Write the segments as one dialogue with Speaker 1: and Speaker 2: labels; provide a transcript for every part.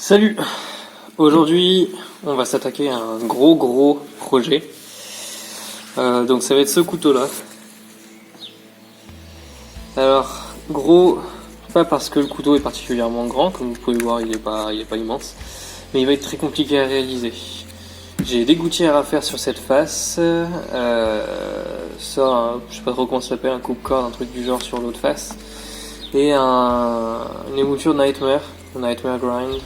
Speaker 1: Salut! Aujourd'hui, on va s'attaquer à un gros projet. Donc ça va être ce couteau-là. Alors, gros, pas parce que le couteau est particulièrement grand, comme vous pouvez voir, il est pas immense, mais il va être très compliqué à réaliser. J'ai des gouttières à faire sur cette face, je sais pas trop comment ça s'appelle, un coupe-corde, un truc du genre sur l'autre face, et une émouture Nightmare Grind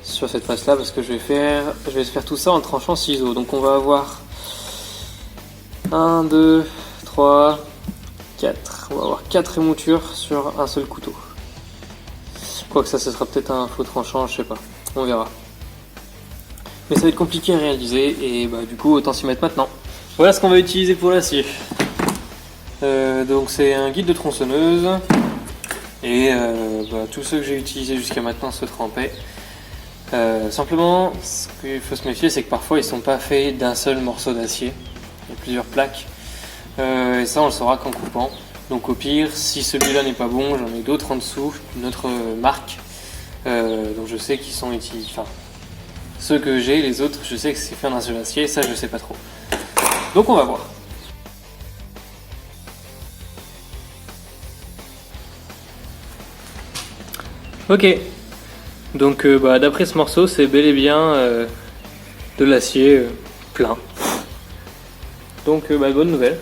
Speaker 1: sur cette face là, parce que je vais faire tout ça en tranchant ciseaux. Donc on va avoir 1, 2, 3, 4. On va avoir 4 émoutures sur un seul couteau. Quoique ça sera peut-être un faux tranchant, je sais pas. On verra. Mais ça va être compliqué à réaliser et du coup autant s'y mettre maintenant. Voilà ce qu'on va utiliser pour l'acier. Donc c'est un guide de tronçonneuse. Et tous ceux que j'ai utilisés jusqu'à maintenant se trempaient. Simplement, ce qu'il faut se méfier, c'est que parfois ils sont pas faits d'un seul morceau d'acier. Il y a plusieurs plaques. Et ça, on le saura qu'en coupant. Donc au pire, si celui-là n'est pas bon, j'en ai d'autres en dessous, une autre marque. Donc je sais qu'ils sont utilisés. Enfin, ceux que j'ai, les autres, je sais que c'est fait d'un seul acier. Et ça, je sais pas trop. Donc on va voir. Ok. Donc d'après ce morceau, c'est bel et bien de l'acier plein. Donc bonne nouvelle.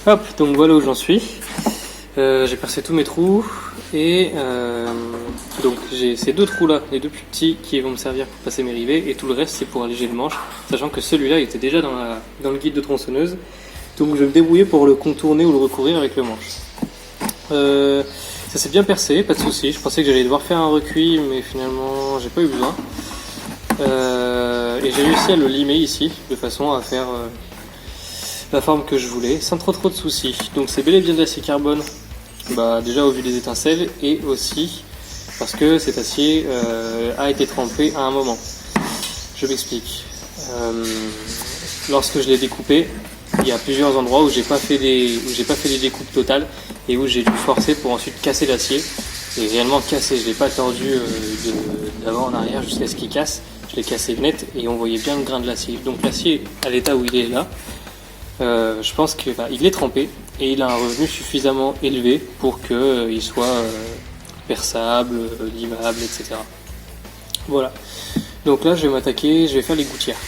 Speaker 1: Hop, donc voilà où j'en suis. J'ai percé tous mes trous et donc j'ai ces deux trous là, les deux plus petits qui vont me servir pour passer mes rivets et tout le reste c'est pour alléger le manche, sachant que celui-là était déjà dans le guide de tronçonneuse, donc je vais me débrouiller pour le contourner ou le recouvrir avec le manche. Ça s'est bien percé, pas de souci. Je pensais que j'allais devoir faire un recuit, mais finalement j'ai pas eu besoin. Et j'ai réussi à le limer ici de façon à faire la forme que je voulais, sans trop de soucis. Donc c'est bel et bien de l'acier carbone, déjà au vu des étincelles, et aussi parce que cet acier a été trempé à un moment. Je m'explique. Lorsque je l'ai découpé, il y a plusieurs endroits où j'ai pas fait des découpes totales et où j'ai dû forcer pour ensuite casser l'acier. Et réellement cassé, je l'ai pas tordu d'avant en arrière jusqu'à ce qu'il casse. Je l'ai cassé net et on voyait bien le grain de l'acier. Donc l'acier à l'état où il est là, je pense qu'il est trempé et il a un revenu suffisamment élevé pour qu'il soit perçable, limable, etc. Voilà. Donc là, je vais faire les gouttières.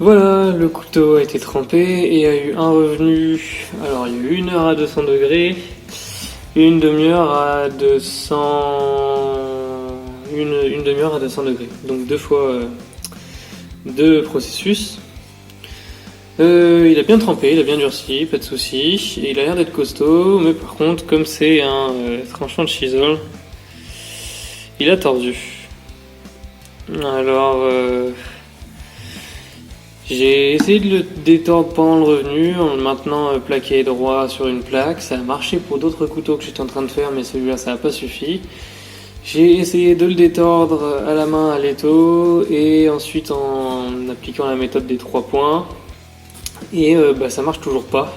Speaker 1: Voilà, le couteau a été trempé et a eu un revenu. Alors il y a eu 1 heure à 200 degrés, une demi-heure à 200. Une demi-heure à 200 degrés. Donc 2 fois 2 processus. Il a bien trempé, il a bien durci, pas de soucis. Et il a l'air d'être costaud, mais par contre, comme c'est un tranchant de chisel, il a tordu. Alors. J'ai essayé de le détordre pendant le revenu en le maintenant plaqué droit sur une plaque. Ça a marché pour d'autres couteaux que j'étais en train de faire, mais celui-là ça n'a pas suffi. J'ai essayé de le détordre à la main à l'étau et ensuite en appliquant la méthode des 3 points. Et ça marche toujours pas.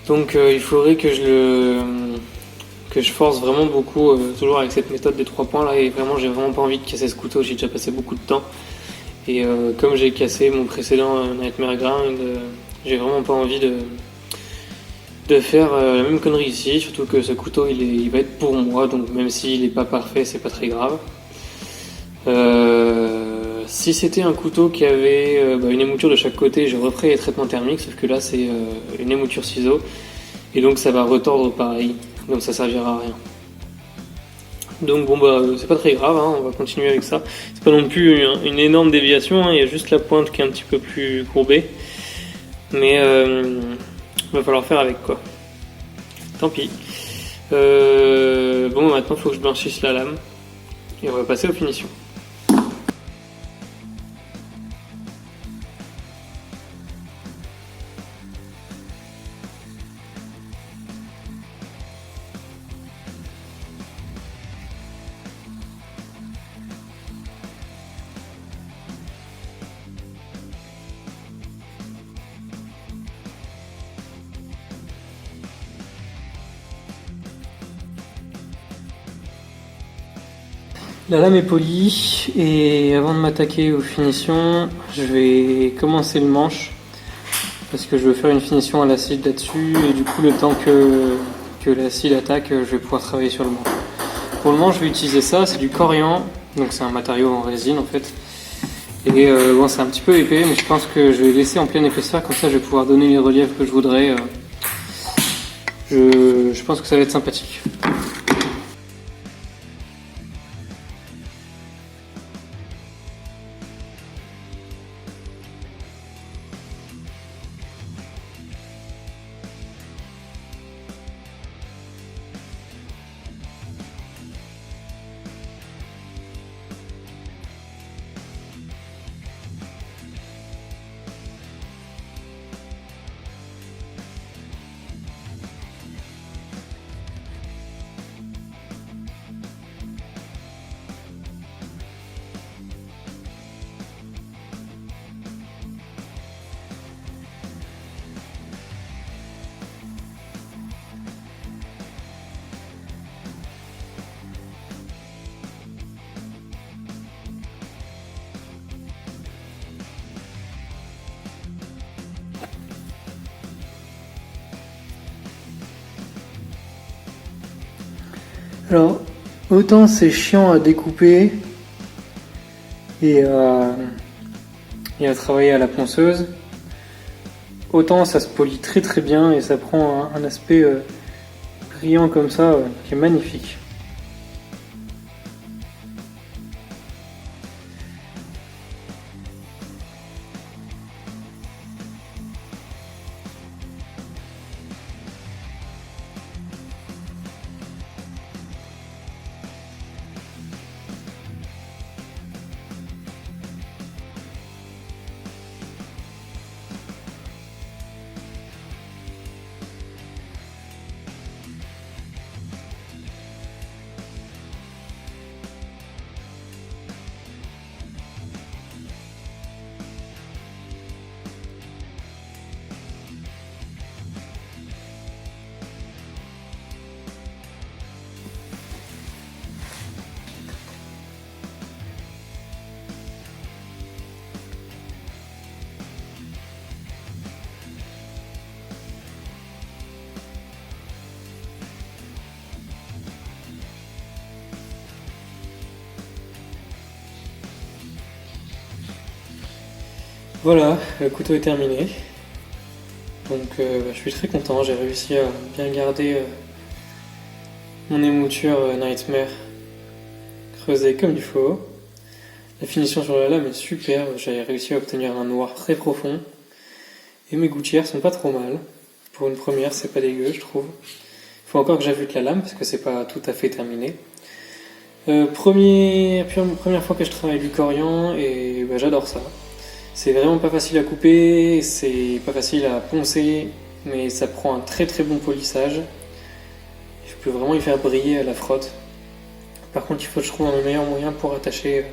Speaker 1: Donc il faudrait que je force vraiment beaucoup, toujours avec cette méthode des 3 points là. Et vraiment j'ai vraiment pas envie de casser ce couteau, j'ai déjà passé beaucoup de temps. Et comme j'ai cassé mon précédent Nightmare Grind, j'ai vraiment pas envie de faire la même connerie ici, surtout que ce couteau il va être pour moi, donc même s'il est pas parfait, c'est pas très grave. Si c'était un couteau qui avait une émouture de chaque côté, je referais les traitements thermiques, sauf que là c'est une émouture ciseau, et donc ça va retordre pareil, donc ça servira à rien. Donc bon c'est pas très grave, hein, on va continuer avec ça. C'est pas non plus une énorme déviation, hein, il y a juste la pointe qui est un petit peu plus courbée. Mais va falloir faire avec quoi. Tant pis. Maintenant il faut que je blanchisse la lame. Et on va passer aux finitions. La lame est polie et avant de m'attaquer aux finitions, je vais commencer le manche parce que je veux faire une finition à l'acide là-dessus et du coup le temps que l'acide attaque, je vais pouvoir travailler sur le manche. Pour le manche, je vais utiliser ça, c'est du corian, donc c'est un matériau en résine en fait. Et c'est un petit peu épais, mais je pense que je vais laisser en pleine épaisseur, comme ça je vais pouvoir donner les reliefs que je voudrais. Je pense que ça va être sympathique. Alors, autant c'est chiant à découper et à travailler à la ponceuse, autant ça se polit très très bien et ça prend un aspect brillant comme ça qui est magnifique. Voilà, le couteau est terminé. Donc je suis très content, j'ai réussi à bien garder mon émouture Nightmare creusée comme il faut. La finition sur la lame est super, j'ai réussi à obtenir un noir très profond. Et mes gouttières sont pas trop mal. Pour une première, c'est pas dégueu, je trouve. Il faut encore que j'ajoute la lame parce que c'est pas tout à fait terminé. Première fois que je travaille du corian et j'adore ça. C'est vraiment pas facile à couper, c'est pas facile à poncer, mais ça prend un très très bon polissage. Je peux vraiment y faire briller à la frotte. Par contre, il faut que je trouve un meilleur moyen pour attacher,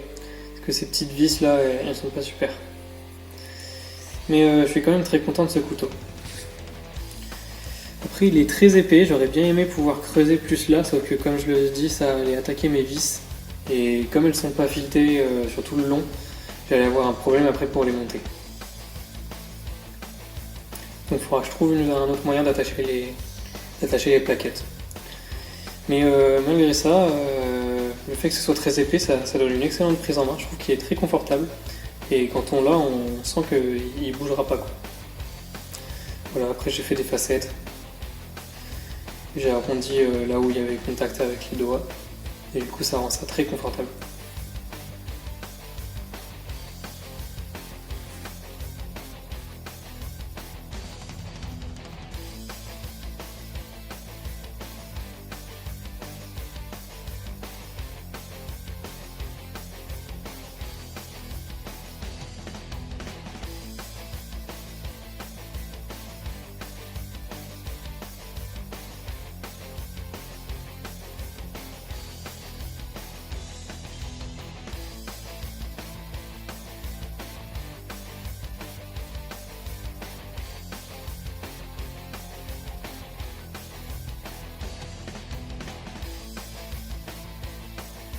Speaker 1: parce que ces petites vis là, elles sont pas super. Mais je suis quand même très content de ce couteau. Après, il est très épais, j'aurais bien aimé pouvoir creuser plus là, sauf que comme je le dis, ça allait attaquer mes vis. Et comme elles sont pas filetées sur tout le long, j'allais avoir un problème après pour les monter. Donc il faudra que je trouve un autre moyen d'attacher les plaquettes. Mais malgré ça, le fait que ce soit très épais, ça donne une excellente prise en main. Je trouve qu'il est très confortable. Et quand on l'a, on sent qu'il bougera pas, quoi. Voilà, après j'ai fait des facettes. J'ai arrondi là où il y avait contact avec les doigts. Et du coup ça rend ça très confortable.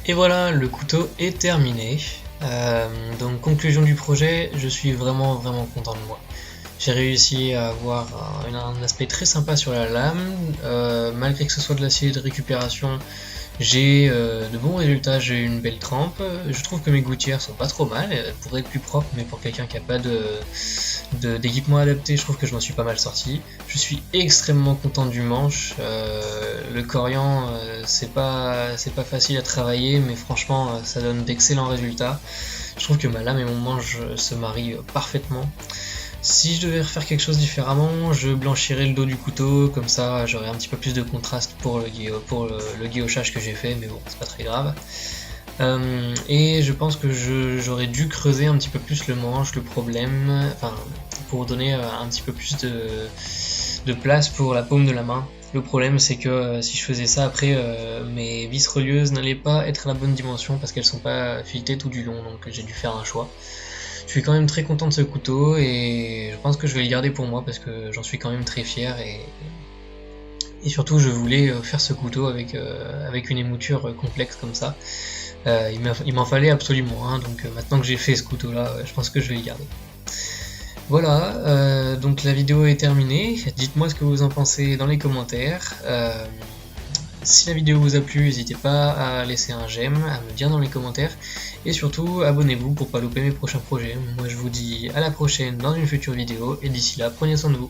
Speaker 2: Et voilà, le couteau est terminé. Donc conclusion du projet, je suis vraiment content de moi. J'ai réussi à avoir un aspect très sympa sur la lame, malgré que ce soit de l'acier de récupération, j'ai de bons résultats, j'ai une belle trempe. Je trouve que mes gouttières sont pas trop mal, elles pourraient être plus propres, mais pour quelqu'un qui a pas d'équipement adapté, je trouve que je m'en suis pas mal sorti. Je suis extrêmement content du manche. Le corian, c'est pas facile à travailler, mais franchement, ça donne d'excellents résultats. Je trouve que ma lame et mon manche se marient parfaitement. Si je devais refaire quelque chose différemment, je blanchirais le dos du couteau, comme ça j'aurais un petit peu plus de contraste pour le guillochage que j'ai fait, mais bon, c'est pas très grave. Et je pense que j'aurais dû creuser un petit peu plus le manche, le problème, enfin, pour donner un petit peu plus de place pour la paume de la main. Le problème, c'est que si je faisais ça après, mes vis relieuses n'allaient pas être à la bonne dimension parce qu'elles sont pas filetées tout du long, donc j'ai dû faire un choix. Je suis quand même très content de ce couteau et je pense que je vais le garder pour moi parce que j'en suis quand même très fier et surtout je voulais faire ce couteau avec une émouture complexe comme ça. Il m'en fallait absolument un, donc maintenant que j'ai fait ce couteau là, je pense que je vais le garder. Voilà, donc la vidéo est terminée, dites-moi ce que vous en pensez dans les commentaires. Si la vidéo vous a plu, n'hésitez pas à laisser un j'aime, à me dire dans les commentaires, et surtout abonnez-vous pour pas louper mes prochains projets. Moi je vous dis à la prochaine dans une future vidéo, et d'ici là, prenez soin de vous.